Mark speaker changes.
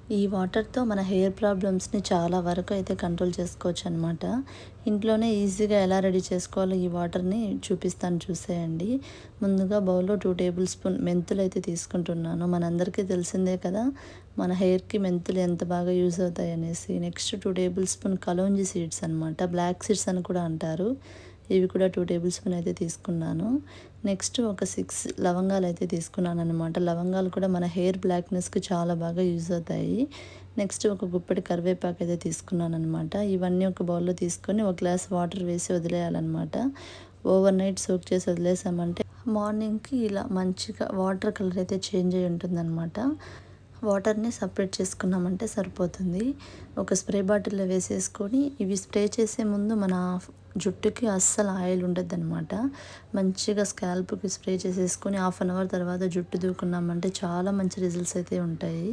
Speaker 1: ఈ వాటర్‌తో మన హెయిర్ ప్రాబ్లమ్స్‌ని చాలా వరకు అయితే కంట్రోల్ చేసుకోవచ్చనమాట. ఇంట్లోనే ఈజీగా ఎలా రెడీ చేసుకోవాలో ఈ వాటర్‌ని చూపిస్తాను చూసేయండి. ముందుగా బౌల్‌లో 2 టేబుల్ స్పూన్ మెంతులైతే తీసుకుంటున్నాను. మనందరికీ తెలిసిందే కదా! మన హెయిర్‌కి మెంతులు ఎంత బాగా యూజ్ అవుతాయనేసి. Next 2 tablespoon kalonji seeds అనమాట. బ్లాక్ సీడ్స్ అని కూడా అంటారు. ఇవి కూడా 2 టేబుల్ స్పూన్ అయితే తీసుకున్నాను. నెక్స్ట్ ఒక 6 లవంగాలైతే తీసుకున్నాననమాట. లవంగాలు కూడా మన హెయిర్ బ్లాక్‌నెస్‌కి చాలా బాగా యూజ్ అవుతాయి. నెక్స్ట్ ఒక గుప్పెడు కరివేపాకు అయితే తీసుకున్నాననమాట. ఇవన్నీ ఒక బౌల్‌లో తీసుకొని ఒక గ్లాస్ వాటర్ వేసి వదిలేయాలనమాట. ఓవర్ నైట్ సోక్ చేసి వదిలేసామంటే మార్నింగ్‌కి ఇలా మంచిగా వాటర్ కలర్ అయితే చేంజ్ అయ్యి ఉంటుందనమాట. వాటర్‌ని సపరేట్ చేసుకున్నామంటే సరిపోతుంది. ఒక స్ప్రే బాటిల్‌లో వేసేసుకొని ఇవి స్ప్రే చేసే ముందు మన జుట్టుకి అస్సలు ఆయిల్ ఉండొద్దనమాట. మంచిగా స్కాల్ప్‌కి స్ప్రే చేసేసుకొని హాఫ్ అన్ అవర్ తర్వాత జుట్టు దువ్వుకున్నామంటే చాలా మంచి రిజల్ట్స్ అయితే ఉంటాయి.